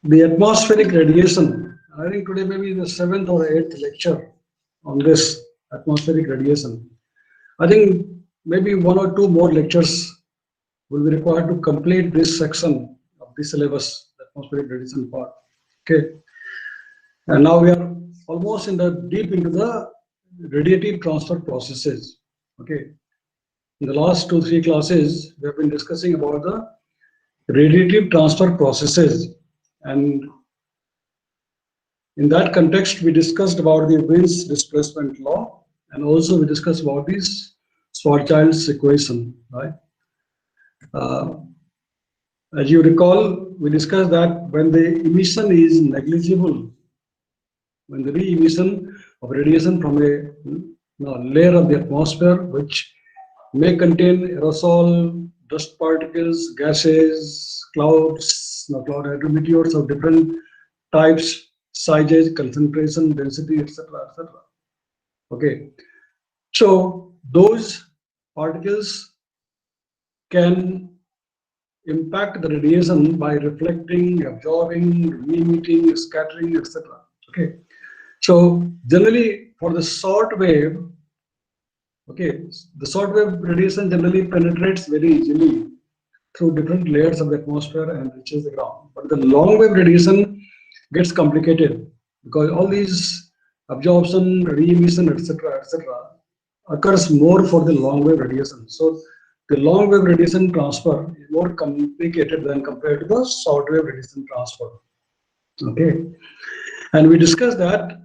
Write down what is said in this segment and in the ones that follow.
The atmospheric radiation. I think today maybe the seventh or eighth lecture on this atmospheric radiation. I think maybe one or two more lectures will be required to complete this section of the syllabus, the atmospheric radiation part. Okay, and now we are almost in the deep into the radiative transfer processes. Okay, in the last two three classes, we have been discussing about the radiative transfer processes, and in that context, we discussed about the Wien's displacement law, and also we discussed about this Schwarzschild's equation, right? Uh, as you recall, we discussed that when the emission is negligible, when the re-emission of radiation from a layer of the atmosphere, which may contain aerosol, dust particles, gases, clouds, cloud hydrometeors of different types, sizes, concentration, density, etc., etc. Okay, so those particles can impact the radiation by reflecting, absorbing, emitting, scattering, etc. Okay, so generally for the short wave, okay, the short wave radiation generally penetrates very easily through different layers of the atmosphere and reaches the ground. But the long wave radiation gets complicated because all these absorption, re-emission, etc., occurs more for the long wave radiation. So the long wave radiation transfer is more complicated than compared to the short wave radiation transfer. Okay, and we discussed that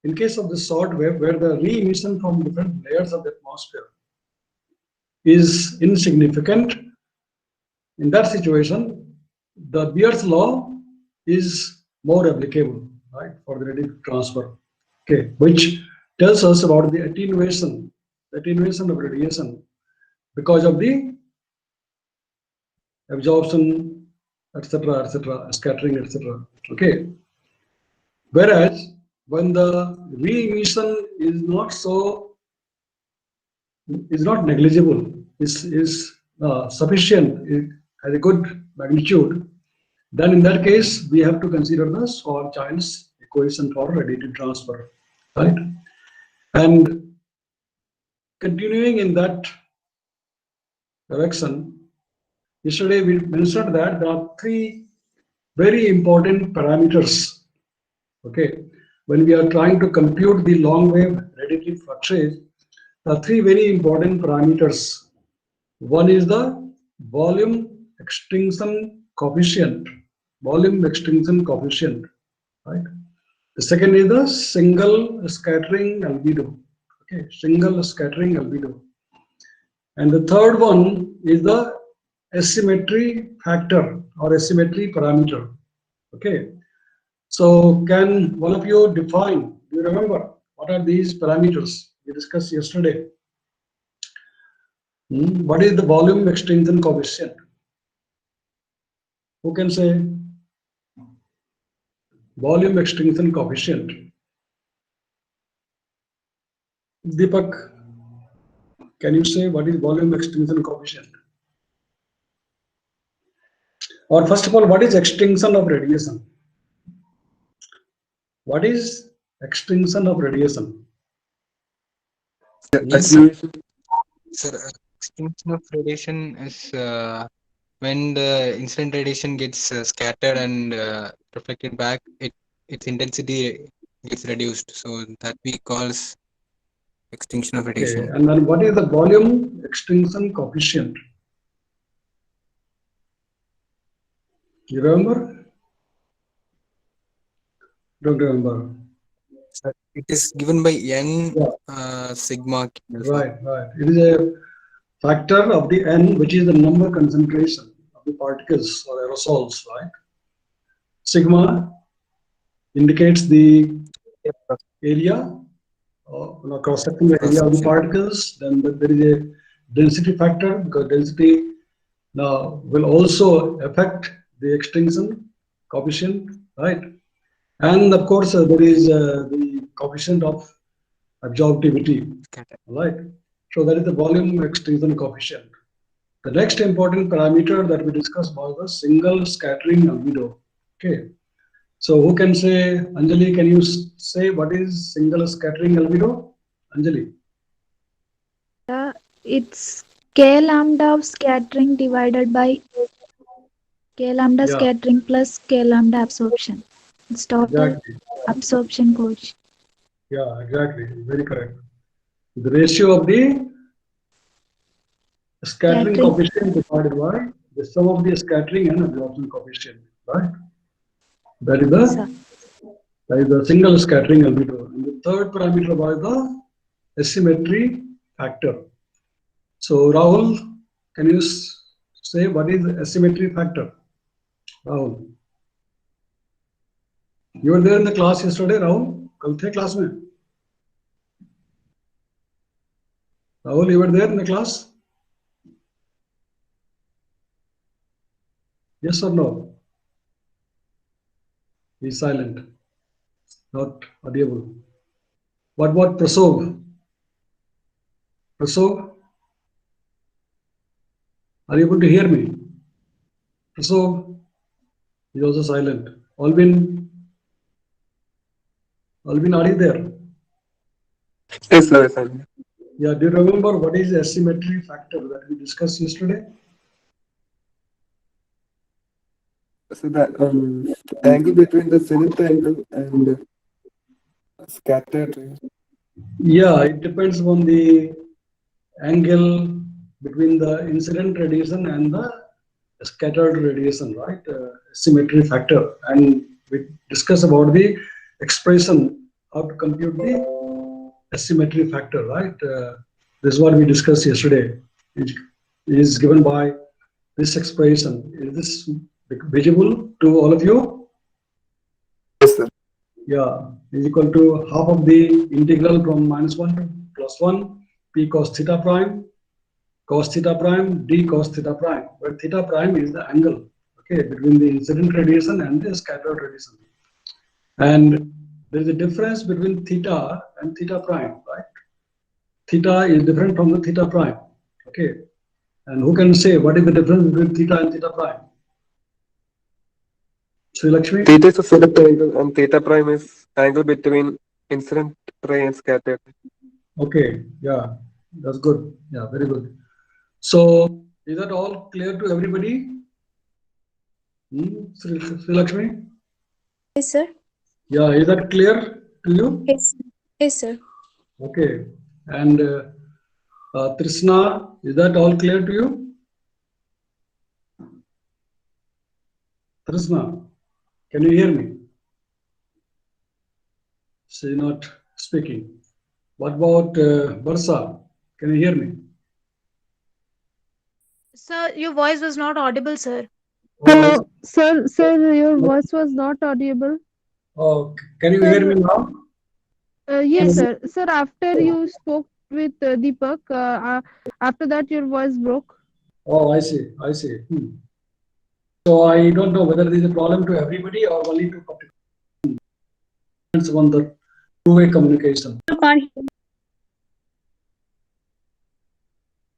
in case of the short wave, where the re-emission from different layers of the atmosphere is insignificant, in that situation, the Beer's law is more applicable, right, for the radiative transfer. Okay, which tells us about the attenuation of radiation because of the absorption, etc., scattering, etc. Okay, whereas when the re-emission is not negligible, is sufficient, it has a good magnitude, then in that case we have to consider the Schwarzschild's equation for radiative transfer, right? And continuing in that direction, yesterday we mentioned that there are three very important parameters. Okay, when we are trying to compute the long wave radiative fluxes, there are three very important parameters. One is the volume extinction coefficient, volume extinction coefficient, right? The second is the single scattering albedo, okay, single scattering albedo. And the third one is the asymmetry factor or asymmetry parameter, okay. So can one of you define, do you remember what are these parameters we discussed yesterday? What is the volume extinction coefficient? Who can say volume extinction coefficient? Deepak, can you say what is volume extinction coefficient? Or first of all, what is extinction of radiation? What is extinction of radiation? Yes, sir. Sir, extinction of radiation is when the incident radiation gets scattered and reflected back, its intensity gets reduced. So that we calls extinction of Okay, radiation. and then what is the volume extinction coefficient? You remember? Don't remember. Sir, it is given by n Yeah, sigma K alpha. right, right. It is a factor of the N, which is the number concentration of the particles or aerosols, right? Sigma indicates the area, cross-sectional area Cross of the section. particles. Then there is a density factor because density now will also affect the extinction coefficient, right? And of course, there Okay. is the coefficient of absorptivity, Scatter. right? So that is the volume extinction coefficient. The next important parameter that we discussed was the single scattering albedo. Okay, So who can say, Anjali, can you say what is single scattering albedo? Anjali. It's k lambda of scattering divided by k lambda Yeah, scattering plus k lambda absorption. It's total exactly. absorption coefficient. Yeah, exactly. Very correct. The ratio of the scattering Scattering. coefficient divided by the sum of the scattering and absorption coefficient, right? That is Yes, sir. the single scattering albedo. And the third parameter was the asymmetry factor. So Rahul, can you say what is the asymmetry factor? Rahul, you were there in the class yesterday, Rahul? कल थे class में? Rahul, you were there in the class? Yes or no? He's silent, not audible. What about Prasov? Prasov, are you able to hear me? Prasov is also silent. Alvin, are you there? Yes, sir. Yes, sir. Yeah, do you remember what is the asymmetry factor that we discussed yesterday? So the angle between the zenith angle and scattered rays. Yeah, it depends on the angle between the incident radiation and the scattered radiation, right? Symmetry factor. And we discuss about the expression how to compute the asymmetry factor, right? This is what we discussed yesterday. It is given by this expression. Is this visible to all of you? Yes, sir. Yeah, is equal to half of the integral from -1 to +1 p cos theta prime d cos theta prime, where theta prime is the angle, okay, between the incident radiation and the scattered radiation. And there is a difference between theta and theta prime, right? Theta is different from the theta prime, okay. And who can say what is the difference between theta and theta prime? Sri Lakshmi? Theta is a zenith angle and theta prime is angle between incident ray and scattered. Okay, yeah, that's good. Yeah, very good. So is that all clear to everybody? Sri Lakshmi? Yes, sir. Yeah, is that clear to you? Yes. Yes, sir. Okay. And Trishna, is that all clear to you? Trishna, can you hear me? She's not speaking. What about Barsa? Can you hear me? Sir, your voice was not audible, sir. Oh, Sir, your voice was not audible. oh, can you hear Sir, me now? yes, sir. Sir, after you spoke with Deepak, after that your voice broke. Oh, I see. I see. So I don't know whether there is a problem to everybody or only to particular. Depends on the two-way communication. You can't hear.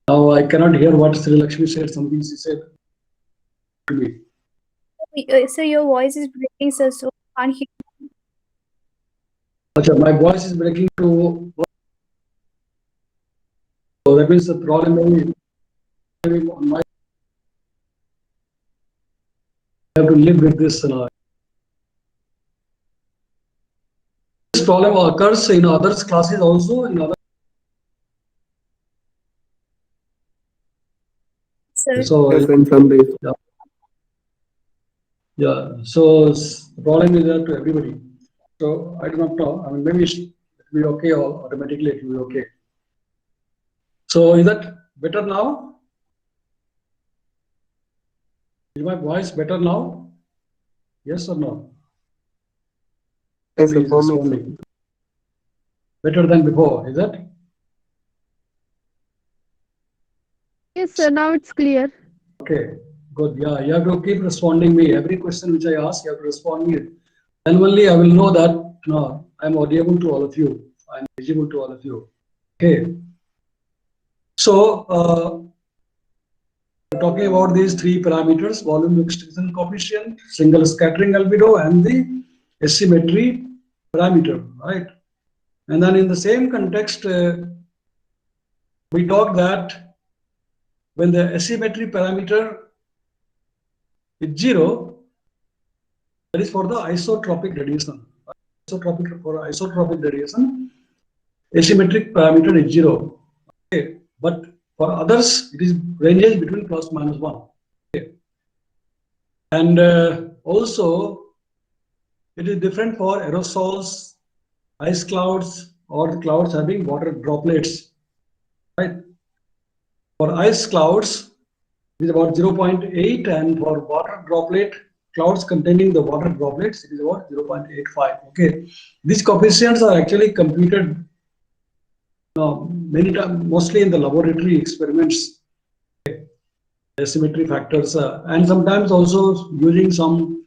Now I cannot hear what Sri Lakshmi said. Something she said to me. Sir, your voice is breaking, sir, so I can't hear. Achha, my voice is breaking to. So that means the problem maybe on my. I have to live with this. This problem occurs in others classes also. In other. Sir. So Yes, in some days. yeah. So the problem is there to everybody. So I do not know. I mean, maybe it will be okay or automatically it will be okay. So is that better now? Is my voice better now? Yes or no? Yes, sir. Please For me, respond sir. me. Better than before, is that? Yes, sir. Now it's clear. Okay, good. Yeah, you have to keep responding me. Every question which I ask, you have to respond me. Then only I will know that no, I'm audible to all of you. I'm visible to all of you. Okay. So we're talking about these three parameters: volume extinction coefficient, single scattering albedo, and the asymmetry parameter, right? And then in the same context, we talked that when the asymmetry parameter is 0, that is for the isotropic radiation. For isotropic radiation, asymmetric parameter is 0. Okay. But for others, it is ranges between plus minus 1. Okay. And also, it is different for aerosols, ice clouds, or the clouds having water droplets. Right? For ice clouds, it is about 0.8, and for water droplet clouds containing the water droplets, it is about 0.85. Okay, these coefficients are actually computed many times, mostly in the laboratory experiments, asymmetry factors, and sometimes also using some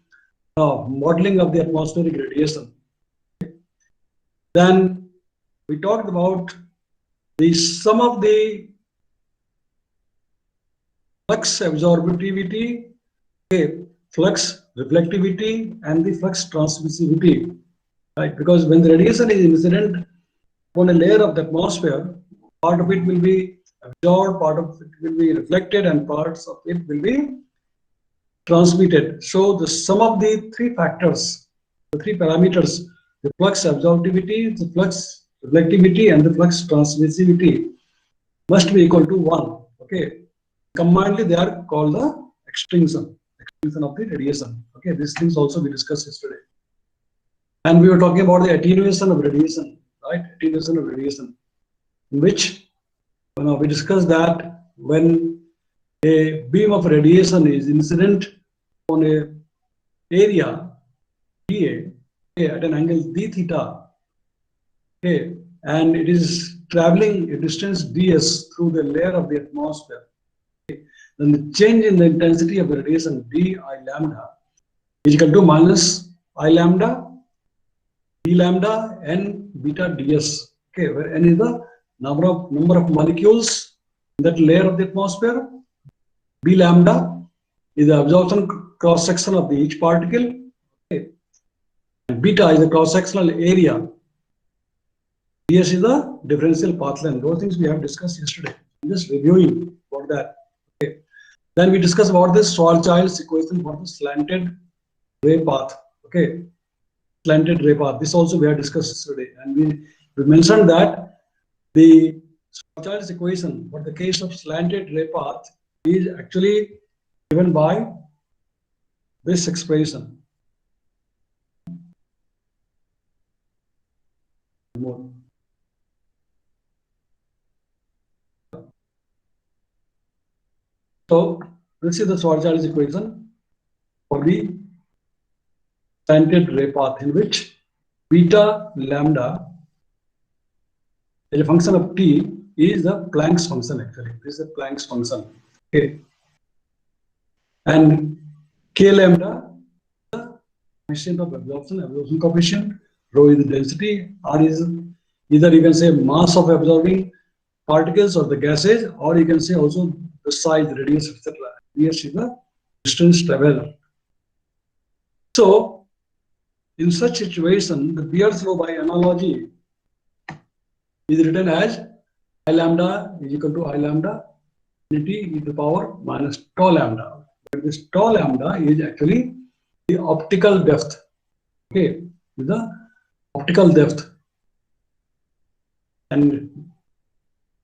modeling of the atmospheric radiation. Then we talked about some of the flux absorptivity, flux reflectivity, and the flux transmissivity, right? Because when the radiation is incident on a layer of the atmosphere, part of it will be absorbed, part of it will be reflected, and parts of it will be transmitted. So the sum of the three factors, the three parameters, the flux absorptivity, the flux reflectivity, and the flux transmissivity must be equal to 1. Okay. Combinedly, they are called the extinction of the radiation. Okay, these things also we discussed yesterday. And we were talking about the attenuation of radiation, right? Attenuation of radiation, in which we discussed that when a beam of radiation is incident on a area dA at an angle d theta, okay, and it is traveling a distance ds through the layer of the atmosphere, then the change in the intensity of the radiation d I lambda is equal to minus I lambda d lambda n beta ds. Okay, where n is the number of molecules in that layer of the atmosphere. B lambda is the absorption cross section of each particle. Okay, and beta is the cross sectional area. ds is the differential path length. Those things we have discussed yesterday. I'm just reviewing about that. Okay. Then we discussed about this Schwarzschild's equation for the slanted ray path. Okay, slanted ray path. This also we have discussed yesterday, and we mentioned that the Schwarzschild's equation for the case of slanted ray path is actually given by this expression. More. So let's see the Schwarzschild's equation for the slanted ray path, in which beta lambda as a function of t is the Planck's function. Actually, this is the Planck's function. Okay, and k lambda, the coefficient of absorption coefficient. Rho is the density. R is either you can say mass of absorbing particles or the gases, or you can say also the size, radius, etc. Radius is the distance traveled. So in such situation, the Beer's law by analogy is written as I lambda is equal to I lambda t to the power minus tau lambda. But this tau lambda is actually the optical depth. Okay, is the optical depth. And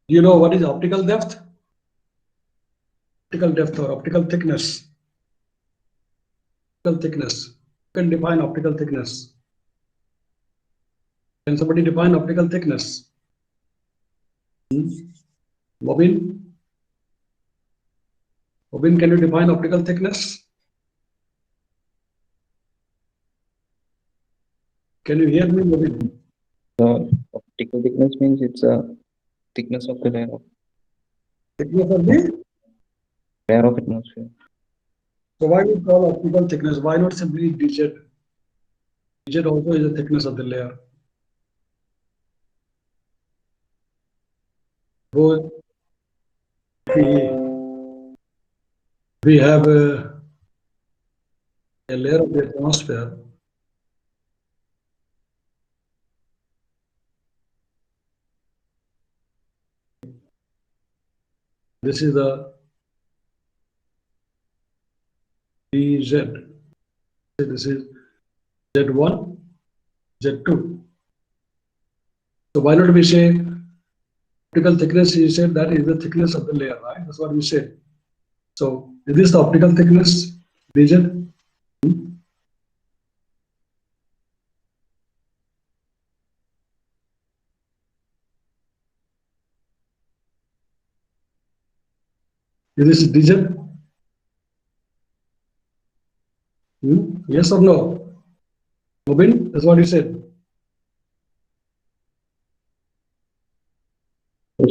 you know what is optical depth? Optical depth or optical thickness. Optical thickness. You can define optical thickness. Can somebody define optical thickness? Bobin? Bobin, can you define optical thickness? Can you hear me, Bobin? Optical thickness means it's a thickness of the layer of atmosphere. So why we call optical thickness? Why not simply dz? Dz also is the thickness of the layer. Suppose we have a layer of the atmosphere This is the dz. This is z1, z2. So why not we say optical thickness? You said that is the thickness of the layer, right? That's what we said. So is this the optical thickness, dz? Is this dz? Yes or no? Mubin, that's what you said.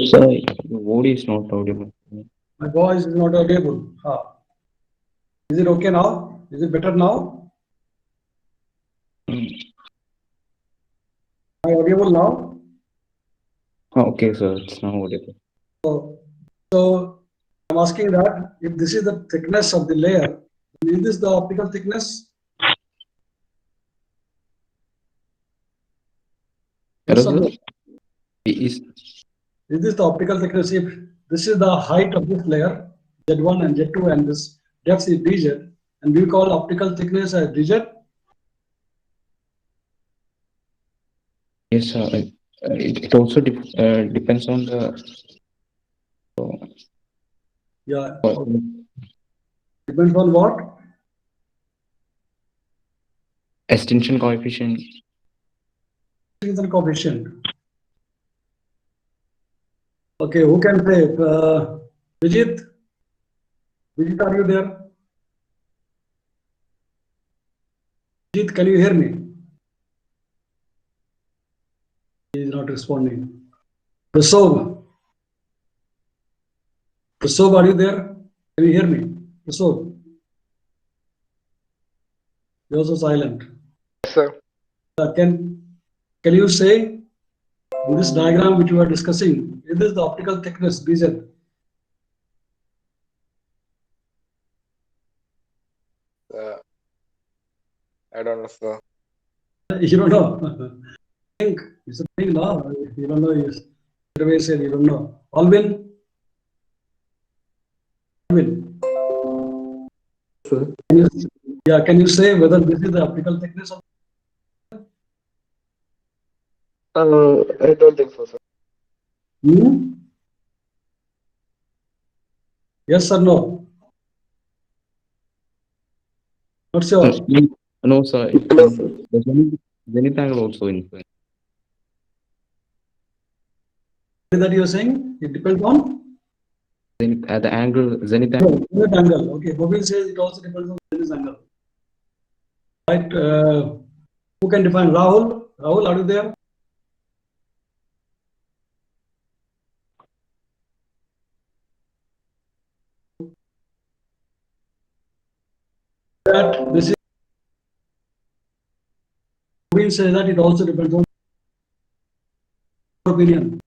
Sir, your voice is not audible. My voice is not audible. Is it okay now? Is it better now? Mm. Am I audible now? Okay, sir, it's now audible. So I'm asking that if this is the thickness of the layer, is this the optical thickness? Yes or no? Is Is this the optical thickness? If this is the height of this layer, Z1 and Z2, and this depth is dz, and we call optical thickness as dz. yes, sir. It also depends on the Yeah. Depends on what? extension coefficient. Extinction coefficient. Okay, who can say? Vijit? Vijit, are you there? Vijit, can you hear me? He is not responding. Prasov, are you there? Can you hear me? Prasov, you're also silent. Yes, sir. Can you say in this diagram which you are discussing, is this the optical thickness dz? I don't know, sir. You don't know. Think it's a thing, no? You don't know. You straight away said you don't know. Alvin? Alvin? Sir? Can you say whether this is the optical thickness of? I don't think so, sir. Yes or no? Not sure. No, sir. No, sir. The zenith angle also influence. That you are saying it depends on Zenith, the angle, zenith angle. zenith angle. Okay, Bobin says it also depends on zenith angle. Right? Who can define? Rahul? Rahul, are you there? That this is. Bobin says that it also depends on opinion.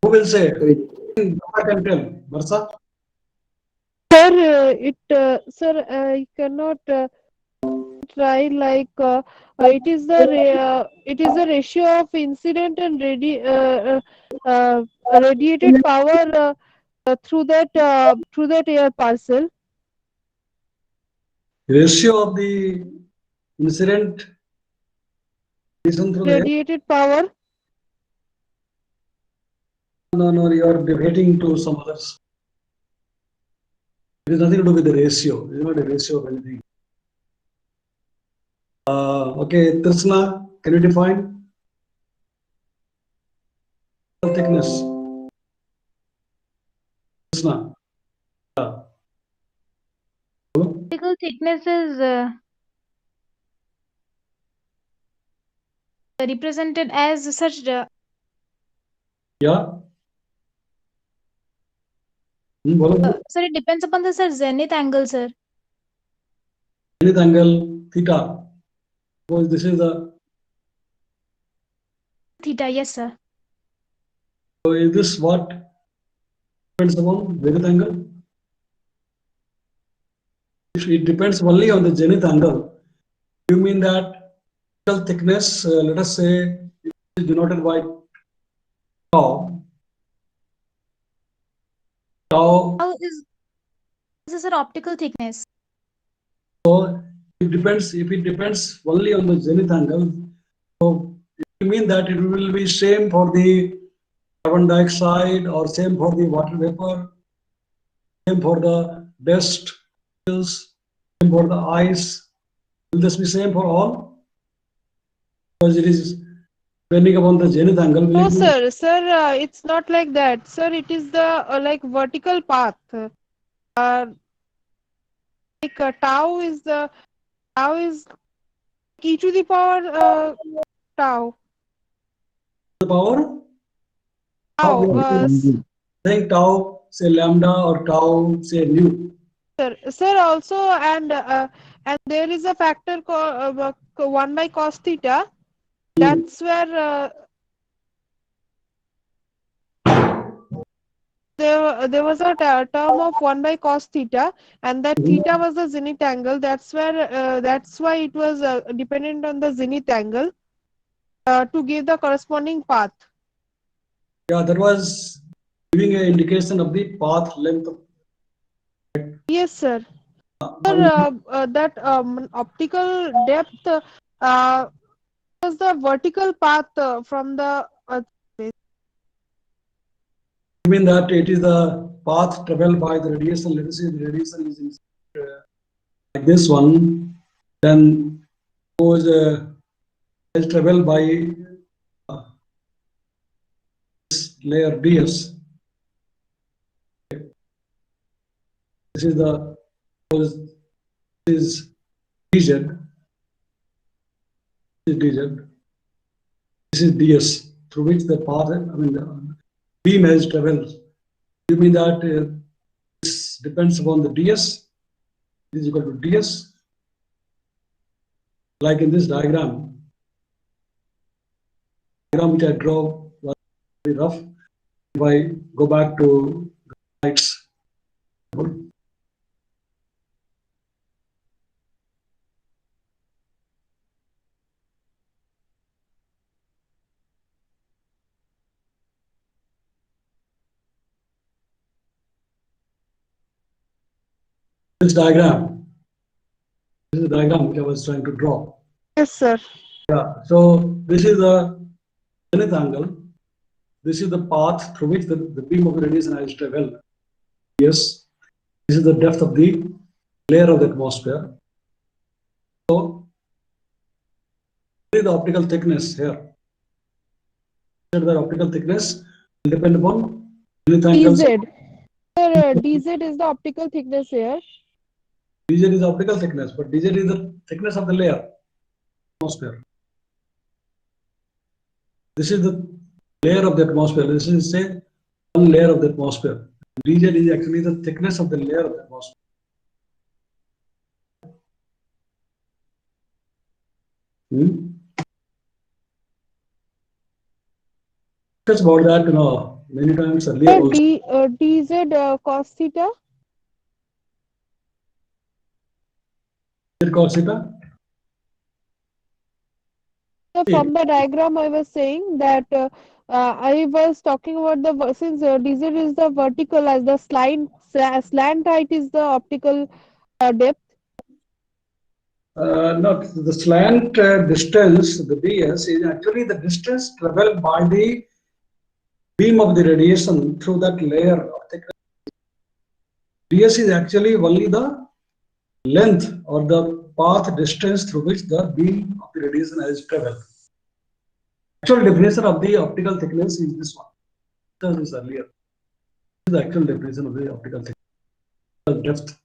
Who will say? I can tell. Varsa? Sir, I cannot try like it is the ratio of incident and radiated power through that air parcel. Ratio of the incident through the Radiated power. No, you are debating to some others. It has nothing to do with the ratio. It is not a ratio of anything. Okay, Trishna, can you define thickness? Trishna. Optical thickness is represented as such. Yeah. Bolo. Sir, it depends upon the zenith angle, sir. Zenith angle theta. Suppose this is the theta. Yes, sir. So is this what depends upon zenith angle? If it depends only on the zenith angle, you mean that optical thickness, let us say, is denoted by tau. Tau, How is this is an optical thickness? so if it depends only on the zenith angle, so you mean that it will be same for the carbon dioxide or same for the water vapor, same for the dust, same for the ice. Will this be same for all? Because it is depending upon the zenith angle. Will No, it be sir, it's not like that. Sir, it is the like vertical path. Like tau is e to the power tau. the power? Tau, Saying tau, say lambda, or tau, say nu. sir, also and there is a factor called 1 by cos theta. That's where there was a term of 1 by cos theta, and that theta was the zenith angle. That's why it was dependent on the zenith angle to give the corresponding path. Yeah, that was giving an indication of the path length. Yes, sir. Sir, that optical depth was the vertical path from the You mean that it is the path traveled by the radiation? Let us say the radiation is in, like this one, then suppose is traveled by this layer ds. This is the suppose this is dz. This is dz. This is ds, through which the path, the beam has traveled. You mean that this depends upon the ds? Is equal to ds. Like in this diagram which I draw was very rough. If I go back to the slides, this diagram, this is the diagram which I was trying to draw. Yes, sir. Yeah, so this is the zenith angle. This is the path through which the beam of radiation has traveled. Yes, this is the depth of the layer of the atmosphere. So, what is the optical thickness here? The optical thickness will depend upon zenith angle. DZ. Sir, DZ is the optical thickness here. DZ is optical thickness, but DZ is the thickness of the layer, atmosphere. This is the layer of the atmosphere. This is, say, one layer of the atmosphere. DZ is actually the thickness of the layer of the atmosphere. Discussed about that, many times earlier Sir, also. DZ cos theta. Cos theta. So from the diagram, I was saying that I was talking about since DZ is the vertical as the slant height is the optical depth. No, the slant distance, the ds, is actually the distance traveled by the beam of the radiation through that layer of thickness. ds is actually only the length or the path distance through which the beam of the radiation has traveled. Actual definition of the optical thickness is this one. This is earlier. This is the actual definition of the optical thickness. Depth.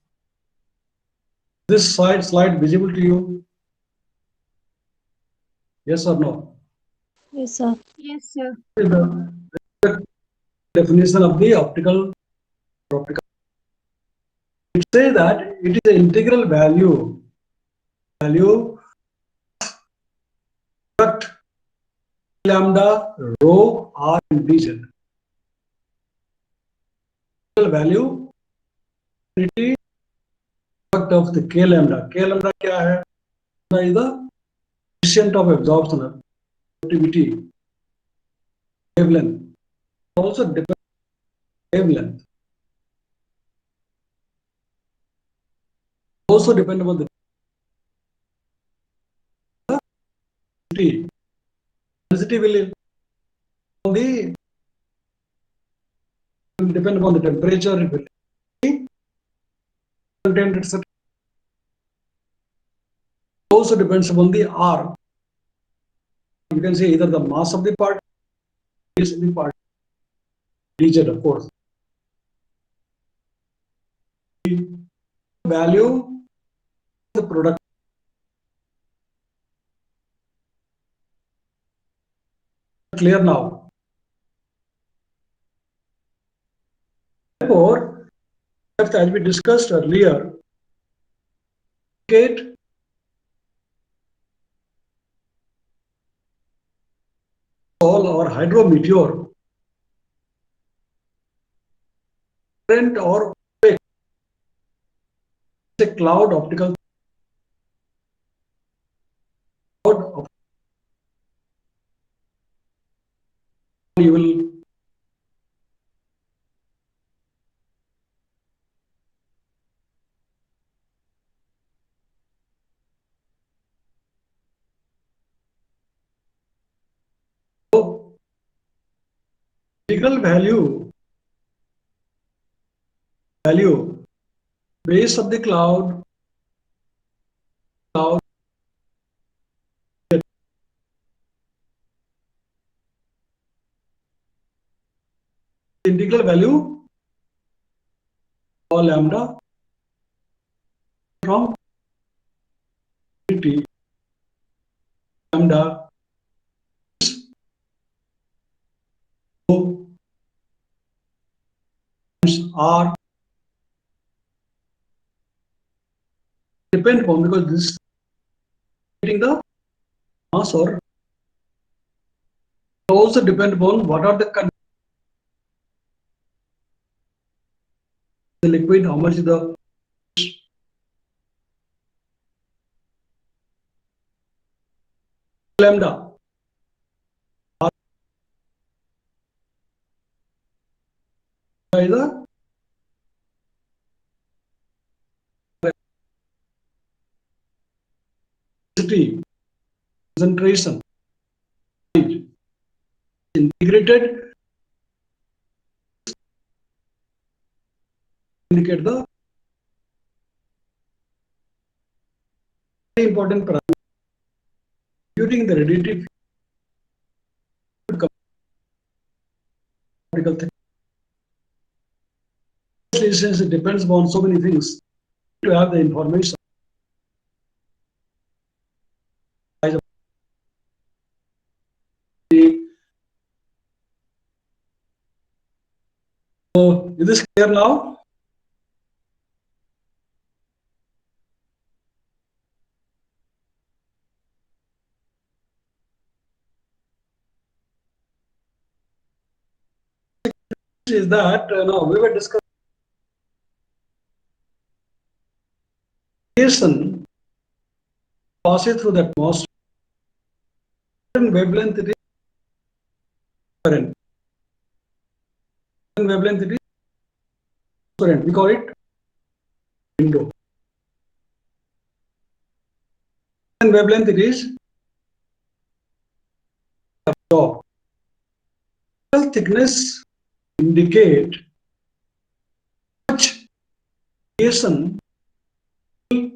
This slide visible to you? Yes or no? Yes, sir. Yes, sir. The definition of the optical. It says that it is an integral value product lambda, rho, r, and dz. Value product of the k lambda. K lambda क्या है? Is the coefficient of absorption, activity, wavelength. Also depends on wavelength. Also depend upon the density. Density will depend upon the temperature, it will be content, etc. Also depends upon the R. You can say either the mass of the part, is the part, dz, of course. The value, the product. Clear now? Therefore, as we discussed earlier, indicate sol or hydrometeor, current or a cloud optical cloud of, you will integral value base of the cloud integral value or lambda from t lambda r depend upon, because this is getting the mass, or also depend upon what are the liquid, how much is the lambda. Is the density, concentration, integrated, indicate the very important parameter. Computing the radiative particle thickness, since it depends upon so many things, to have the information. So, is this clear now? Is that no, we were discussing radiation passes through the atmosphere. Wavelength it is current. Wavelength it is current. We call it window. And wavelength it is absorbed. Thickness indicate how much radiation will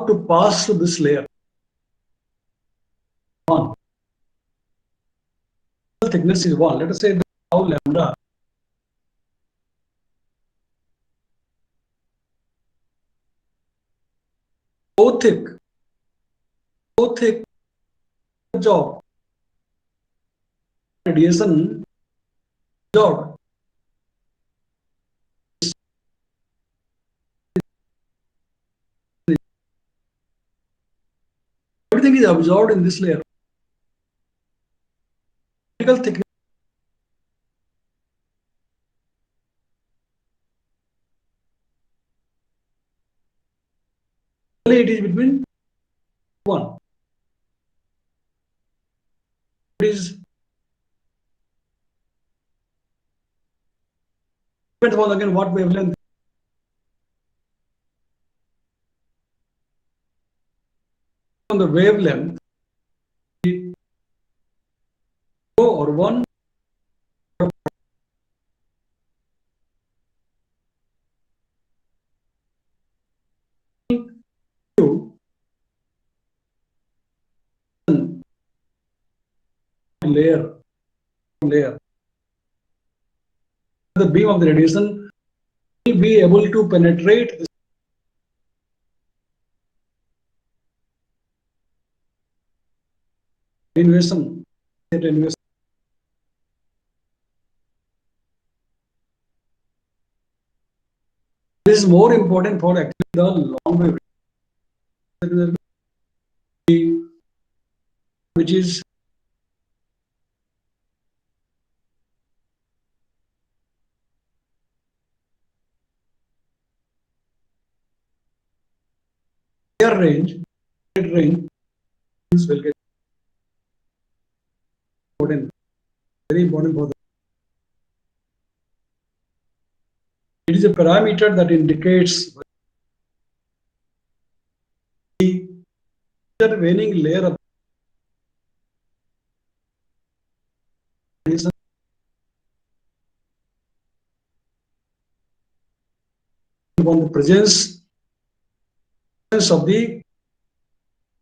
to pass through this layer. One. Thickness is 1. Let us say the tau lambda so thick job radiation absorbed. Everything is absorbed in this layer. optical thickness it is between 1. It is depends on again what wavelength. On the wavelength, or 1 2 layer the beam of the radiation will be able to penetrate this attenuation. This is more important for actually the long wave, which is their range will get important, very important for the. It is a parameter that indicates the intervening layer of radiation on the presence of the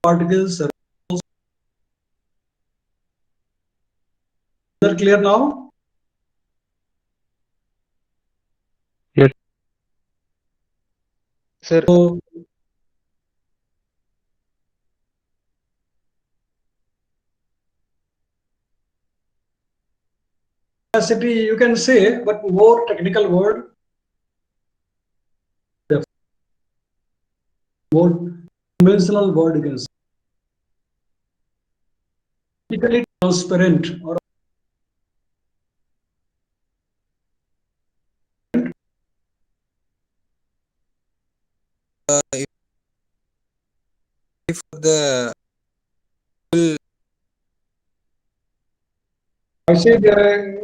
particles. Is that clear now? Sir, So capacity you can say, but more technical word, more conventional word you can say. Typically transparent or if the I say they are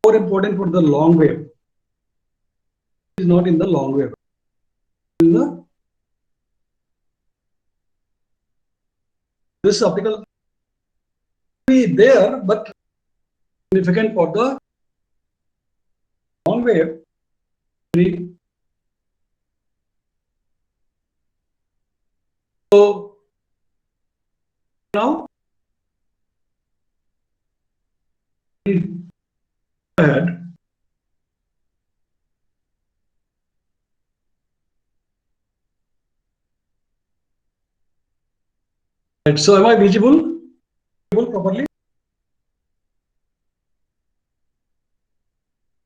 more important for the long wave. It is not in the long wave. In the this optical be there, but significant for the long wave. So now ahead. Right, so am I visible? Visible properly?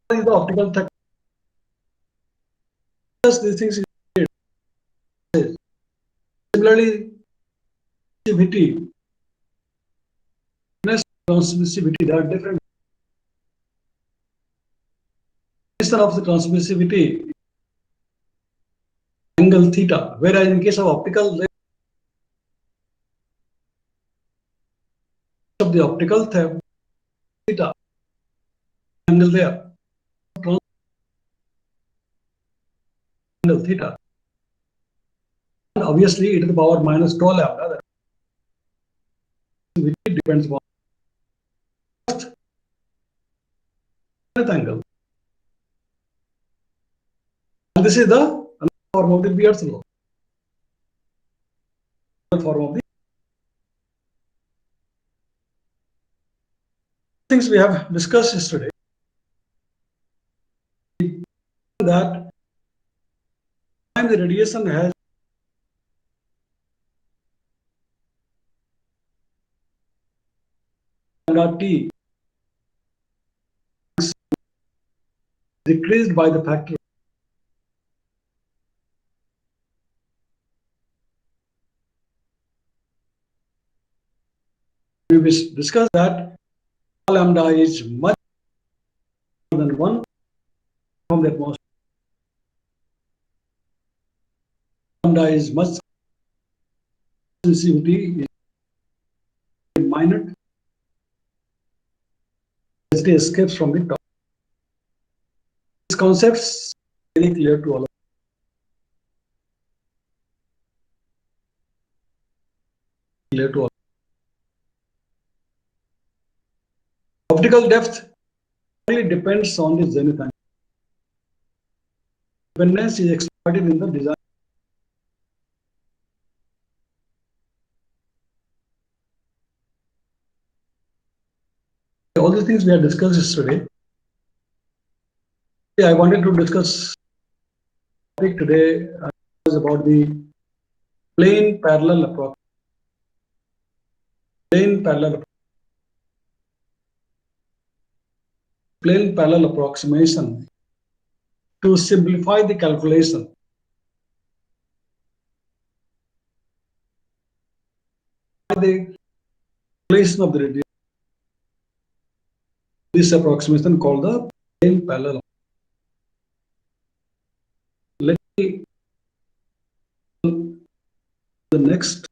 What is the optical thickness? These things is similarly transmissivity, transmissivity, there are different definition of the transmissivity angle theta, whereas in case of optical of the optical theta angle there, angle theta, and obviously e to the power minus 12 lambda, which depends upon angle. And this is the form of the Beer's law. Form of the things we have discussed yesterday. That time the radiation has T decreased by the factor we discussed that lambda is much more than 1 from the atmosphere. Lambda is much sensitivity is minor as it escapes from the top. These concepts are very clear to all of us. Clear to all. Optical depth only depends on the zenith angle. Dependence is exploited in the design. All these things we have discussed yesterday. I wanted to discuss topic today was about the plane parallel approach. Plane parallel approximation to simplify the calculation. The calculation of the radius. This approximation called the plane parallel. Let me the next.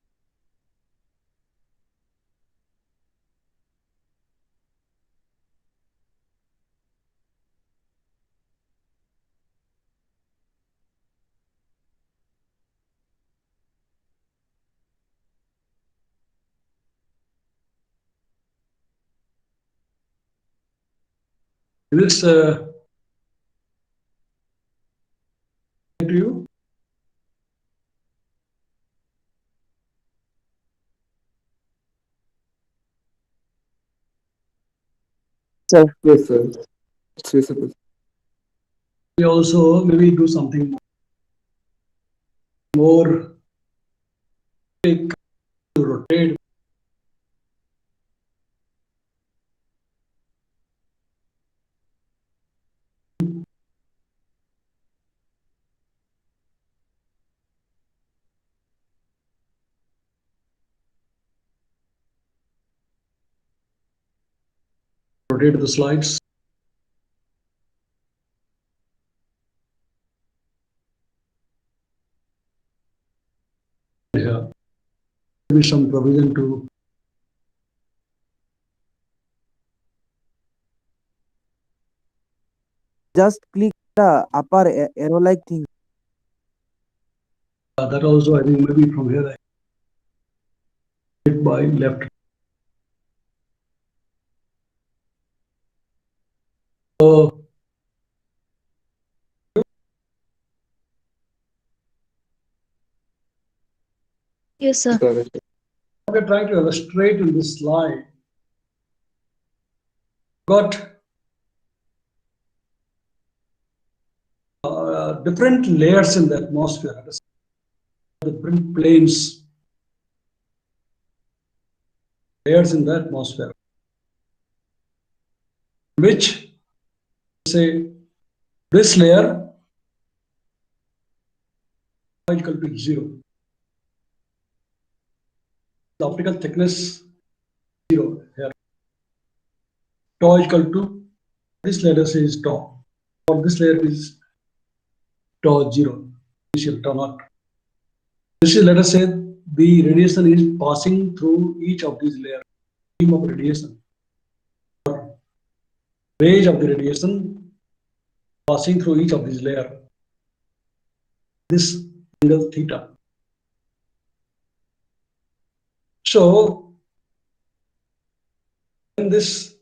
This to you. Sir, yes, sir. It's visible. We also maybe do something more. Take to rotate. Rotate the slides. Here, maybe some provision to just click the upper arrow like thing. that also I think maybe from here I hit by left. So Yes, sir. Sir, we're trying to illustrate in this slide. Got different layers in the atmosphere, different planes, layers in the atmosphere, which say this layer is equal to 0. The optical thickness 0 here. Tau is equal to this layer is tau, or this layer is tau 0, initial tau naught. This is, let us say, the radiation is passing through each of these layers. Beam of radiation, or range of the radiation passing through each of these layers. This angle theta. So, when this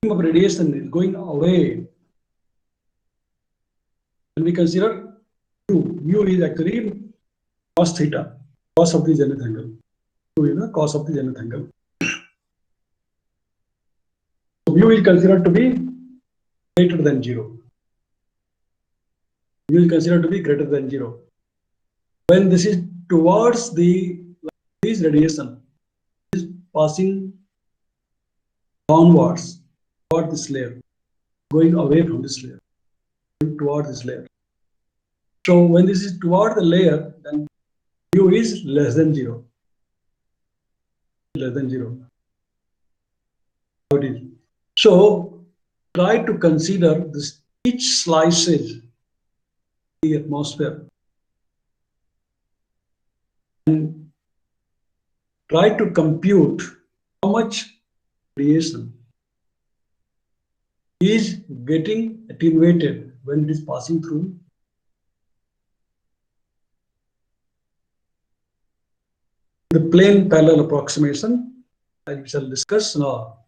beam of radiation is going away, when we consider mu is actually cos theta, cos of the zenith angle. Mu is the cos of the zenith angle. So mu is considered to be greater than 0. Mu is considered to be greater than 0. When this is towards this radiation is passing downwards toward this layer, going away from this layer, going toward this layer. So when this is toward the layer, then mu is less than 0. Less than 0. How it is. So try to consider this each slices the atmosphere and try to compute how much radiation is getting attenuated when it is passing through the plane parallel approximation, as we shall discuss now.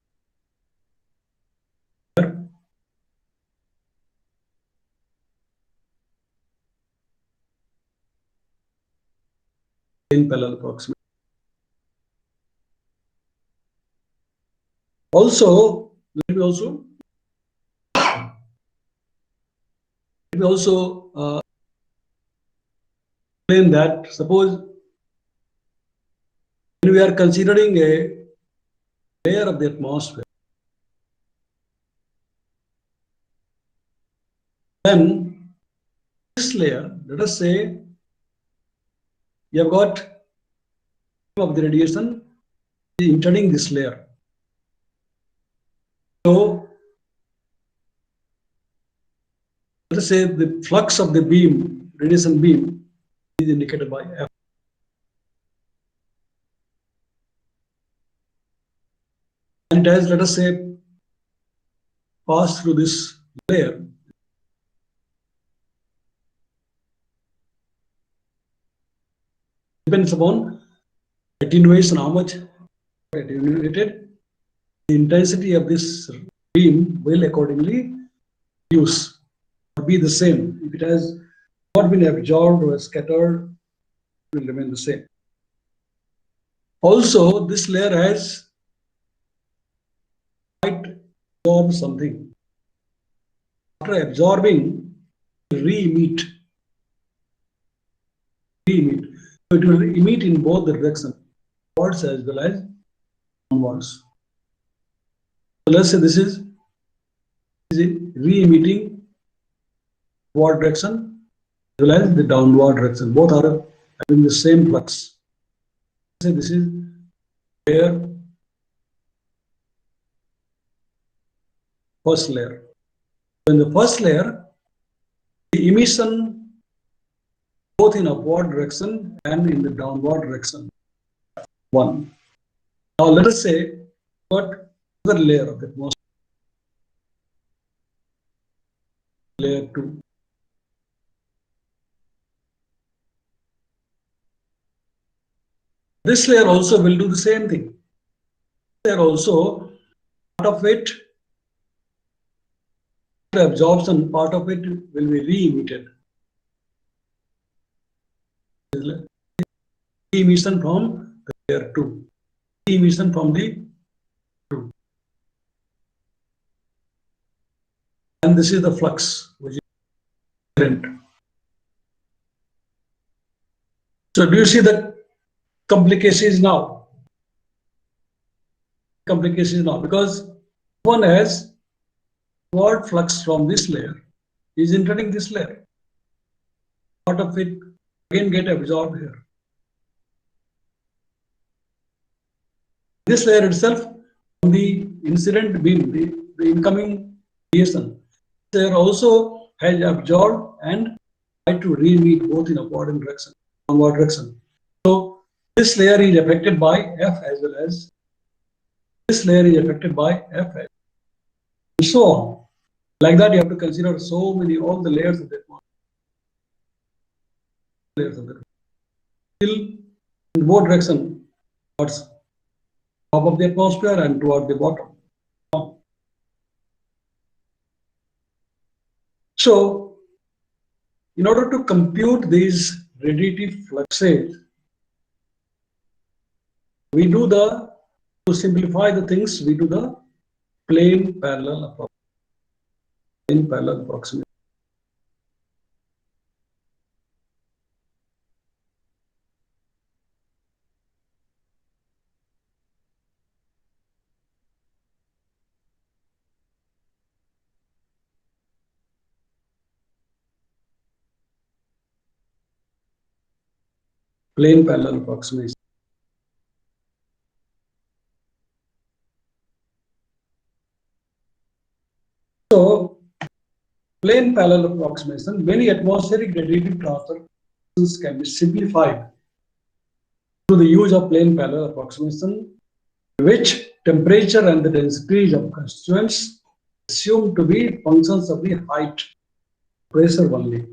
Plane parallel approximation. Also, let me also explain that suppose when we are considering a layer of the atmosphere, then this layer, let us say you have got of the radiation entering this layer. So let us say the flux of the beam, radiation beam, is indicated by F. And it has, let us say, passed through this layer. Depends upon attenuation, how much attenuated, the intensity of this beam will accordingly reduce or be the same. If it has not been absorbed or scattered, it will remain the same. Also, this layer has might absorb something. After absorbing, re-emit. So it will emit in both the directions, upwards as well as downwards. So let's say this is re-emitting upward direction as well as the downward direction. Both are having the same flux. Say this is layer, first layer. So in the first layer, the emission both in upward direction and in the downward direction. One. Now let us say got another layer of the atmosphere. Layer 2. This layer also will do the same thing. Layer also, part of it, the absorption, part of it will be re-emitted. Emission from the layer 2. Emission from the 2. And this is the flux, which is current. So do you see the complications now? Complications now, because one has upward flux from this layer is entering this layer. Part of it again get absorbed here. This layer itself, from the incident beam, the incoming radiation, layer also has absorbed and tried to re-emit both in upward and direction, downward direction. So this layer is affected by F as well as this layer is affected by F and so on. Like that, you have to consider so many, all the layers of the atmosphere. Still in both direction, towards top of the atmosphere and toward the bottom. So, in order to compute these radiative fluxes, we do the, to simplify the things, we do the plane parallel approximation. Plane parallel approximation. plane parallel approximation, many atmospheric radiative transfer can be simplified through the use of plane parallel approximation, which temperature and the density of constituents assumed to be functions of the height, pressure only.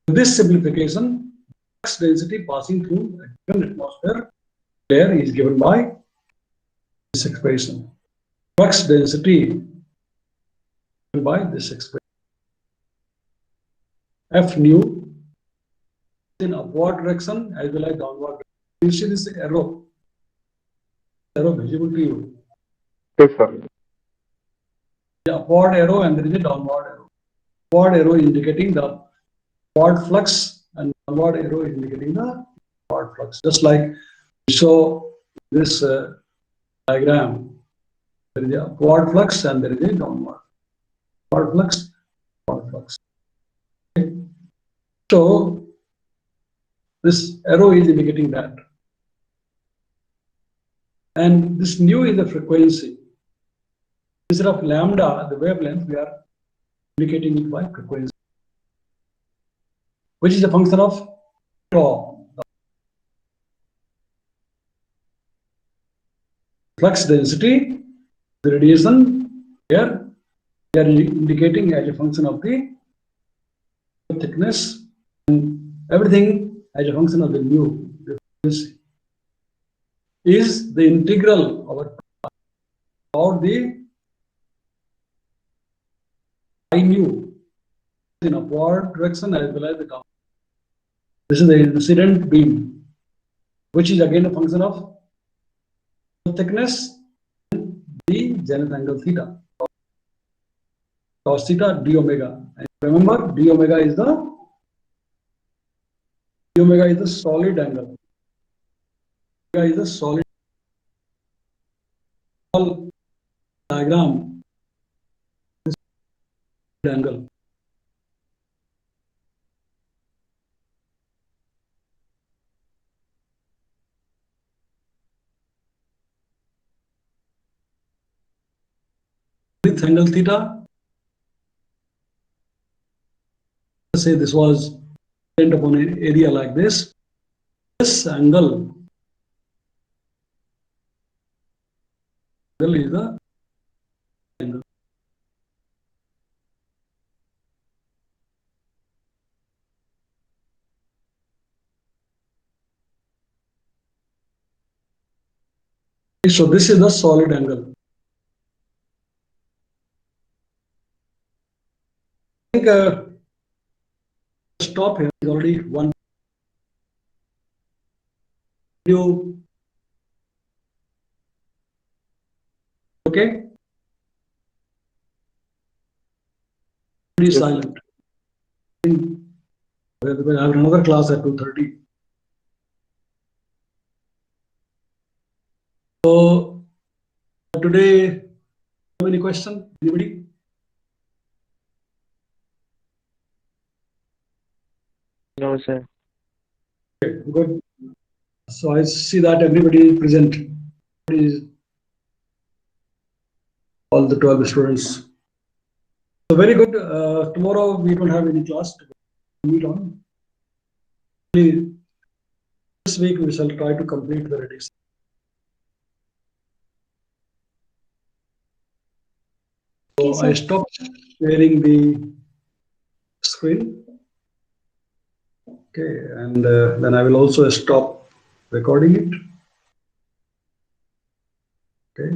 This simplification, flux density passing through a given atmosphere layer is given by this expression. Flux density given by this expression. F nu in upward direction as well as downward direction. You see this arrow visible to you. Yes, sir. The upward arrow and there is a downward arrow. Upward arrow indicating the upward flux and downward arrow is indicating the downward flux. Just like we saw this diagram, there is a upward flux and there is a downward. Upward flux, downward flux. Okay. So this arrow is indicating that. And this nu is the frequency. Instead of lambda, the wavelength, we are indicating it by frequency, which is a function of tau. Flux density, the radiation here, we are indicating as a function of the thickness, and everything as a function of the nu, the frequency, is the integral or the I nu in upward direction as well as the down. This is the incident beam, which is again a function of thickness and the zenith angle theta. Cos theta d omega. And remember, d omega is the solid angle. Omega is the solid diagram. This angle. With angle theta, let's say this was bent upon an area like this. This angle is the angle. So this is the solid angle. I think stop here is already one. You okay? Pretty Yes. silent. I have another class at 2:30. So today, have any question? Anybody? No, sir. Okay, good. So I see that everybody is present. Everybody is all the 12 students. So very good. Tomorrow we don't have any class to meet on. This week we shall try to complete the radiation. So Okay, sir. I stopped sharing the screen. Okay, and then I will also stop recording it. Okay.